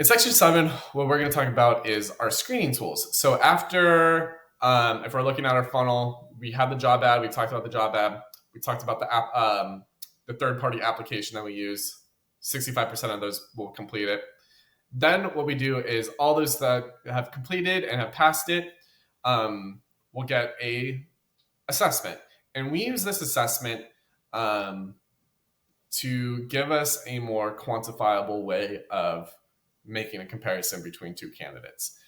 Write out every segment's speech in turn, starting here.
In section 7, what we're going to talk about is our screening tools. So after, if we're looking at our funnel, we have the job ad. We talked about the job ad. We talked about the third-party application that we use. 65% of those will complete it. Then what we do is all those that have completed and have passed it will get a assessment, and we use this assessment um, to give us a more quantifiable way of making a comparison between two candidates.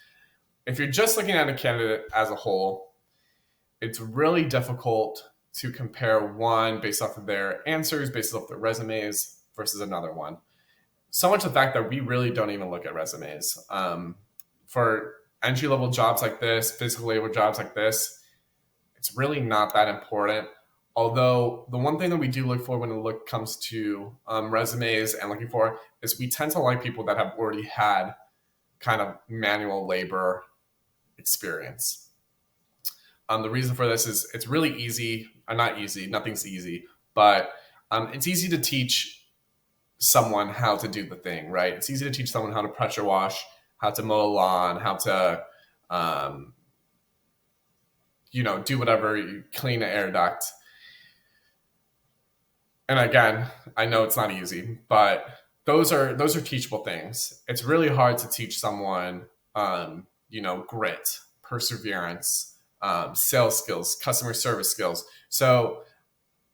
If you're just looking at a candidate as a whole, it's really difficult to compare one based off of their answers, based off their resumes versus another one. So much the fact that we really don't even look at resumes. For entry level jobs like this, physical labor jobs like this, it's really not that important. Although the one thing that we do look for when it comes to resumes and looking for is we tend to like people that have already had kind of manual labor experience. The reason for this is it's really easy, not easy, nothing's easy, but it's easy to teach someone how to do the thing, right? It's easy to teach someone how to pressure wash, how to mow a lawn, how to, um, do whatever, you clean an air duct. And again, I know it's not easy, but those are teachable things. It's really hard to teach someone, grit, perseverance, sales skills, customer service skills. So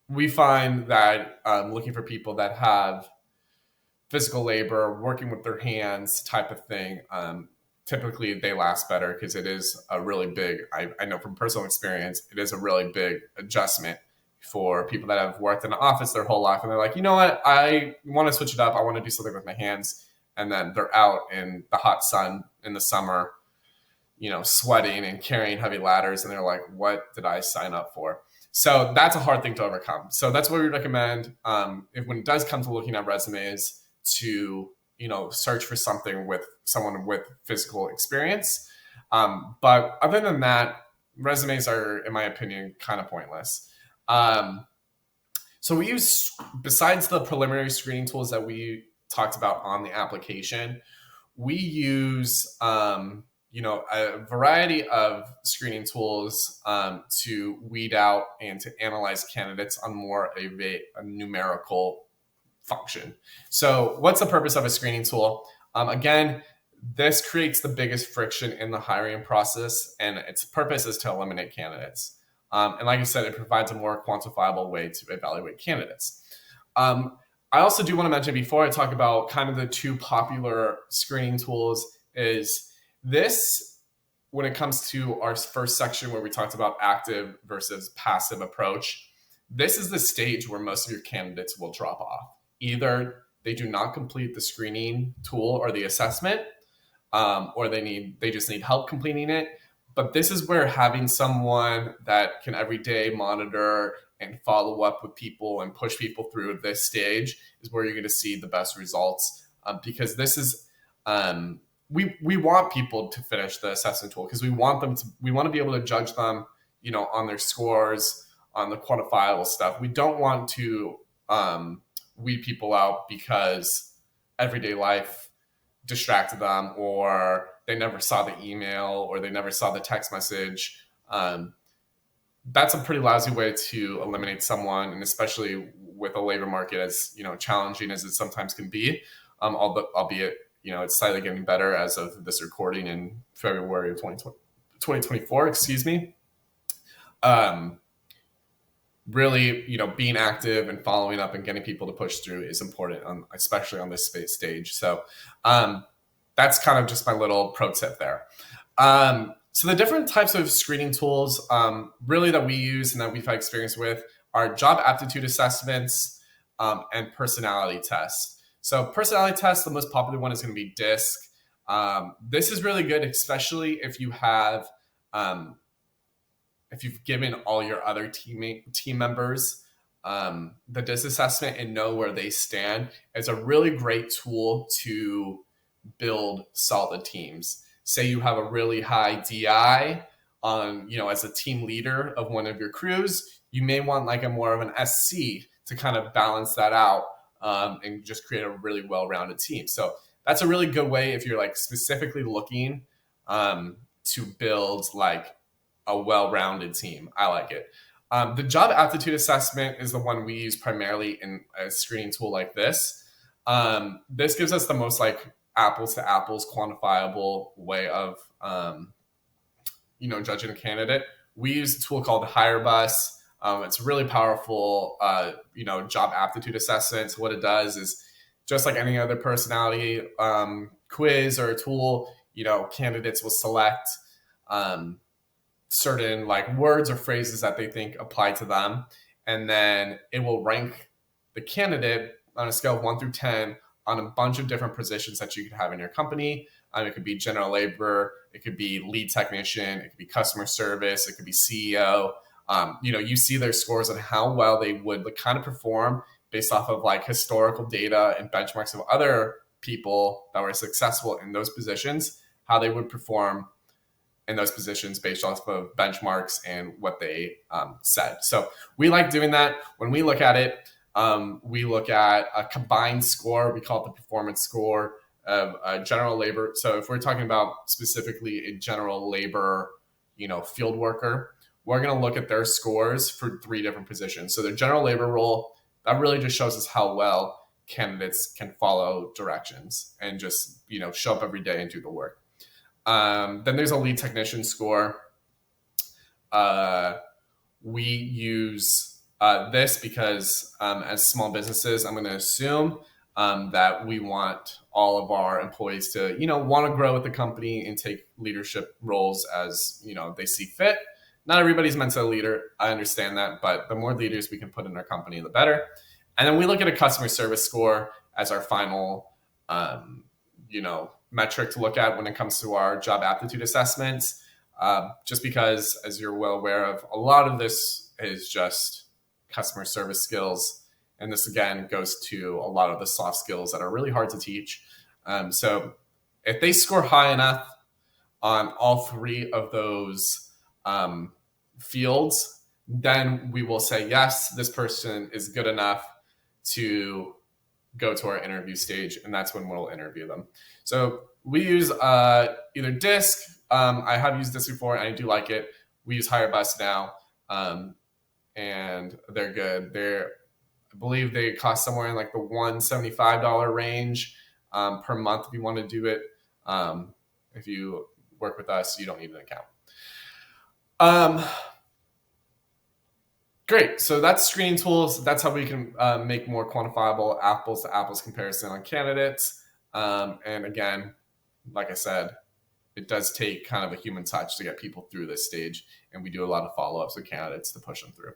we find that looking for people that have physical labor, working with their hands type of thing, typically they last better because it is a really big, I know from personal experience, it is a really big adjustment for people that have worked in an office their whole life and they're like, you know what, I want to switch it up. I want to do something with my hands. And then they're out in the hot sun in the summer, sweating and carrying heavy ladders. And they're like, what did I sign up for? So that's a hard thing to overcome. So that's what we recommend if when it does come to looking at resumes to, search for something with someone with physical experience. But other than that, resumes are, in my opinion, kind of pointless. Um, so we use, besides the preliminary screening tools that we talked about on the application, we use, a variety of screening tools to weed out and to analyze candidates on more of a numerical function. So what's the purpose of a screening tool? Again, this creates the biggest friction in the hiring process, and its purpose is to eliminate candidates. And like I said, it provides a more quantifiable way to evaluate candidates. I also do want to mention before I talk about kind of the two popular screening tools is this, when it comes to our first section where we talked about active versus passive approach, this is the stage where most of your candidates will drop off. Either they do not complete the screening tool or the assessment, or they just need help completing it. But this is where having someone that can every day monitor and follow up with people and push people through this stage is where you're going to see the best results. Because this is we want people to finish the assessment tool because we want to be able to judge them, on their scores, on the quantifiable stuff. We don't want to weed people out because everyday life distracted them, or they never saw the email, or they never saw the text message. That's a pretty lousy way to eliminate someone, and especially with a labor market as challenging as it sometimes can be. Albeit it's slightly getting better as of this recording in February of 2024. Excuse me. Really, being active and following up and getting people to push through is important, especially on this space stage. So that's kind of just my little pro tip there. So the different types of screening tools really that we use and that we've had experience with are job aptitude assessments and personality tests. So personality tests, the most popular one is going to be DISC. This is really good, especially if you have if you've given all your other team members the DISC assessment and know where they stand. It's a really great tool to build solid teams. Say you have a really high DI on, as a team leader of one of your crews, you may want like a more of an SC to kind of balance that out and just create a really well-rounded team. So that's a really good way if you're like specifically looking to build like a well-rounded team. I like it. The job aptitude assessment is the one we use primarily in a screening tool like this. This gives us the most like apples to apples quantifiable way of judging a candidate. We use a tool called HireBus. It's really powerful, job aptitude assessment. So what it does is just like any other personality quiz or a tool, candidates will select certain like words or phrases that they think apply to them. And then it will rank the candidate on a scale of 1 through 10 on a bunch of different positions that you could have in your company. It could be general labor, it could be lead technician, it could be customer service, it could be CEO. You see their scores on how well they would kind of perform based off of like historical data and benchmarks of other people that were successful in those positions, how they would perform in those positions based off of benchmarks and what they said. So we like doing that. When we look at it, we look at a combined score. We call it the performance score of general labor. So if we're talking about specifically a general labor, field worker, we're going to look at their scores for 3 different positions. So the general labor role, that really just shows us how well candidates can follow directions and just, show up every day and do the work. Then there's a lead technician score. We use this because as small businesses, I'm going to assume that we want all of our employees to, want to grow with the company and take leadership roles as, they see fit. Not everybody's meant to be a leader. I understand that, but the more leaders we can put in our company, the better. And then we look at a customer service score as our final, metric to look at when it comes to our job aptitude assessments. Just because, as you're well aware of, a lot of this is just customer service skills. And this, again, goes to a lot of the soft skills that are really hard to teach. So if they score high enough on all 3 of those fields, then we will say, yes, this person is good enough to go to our interview stage, and that's when we'll interview them. So we use either DISC. I have used this before, and I do like it. We use HireBus now, and they're good. I believe they cost somewhere in like the $175 range per month if you want to do it. If you work with us, you don't need an account. Great. So that's screening tools. That's how we can make more quantifiable apples to apples comparison on candidates. And again, like I said, it does take kind of a human touch to get people through this stage. And we do a lot of follow-ups with candidates to push them through.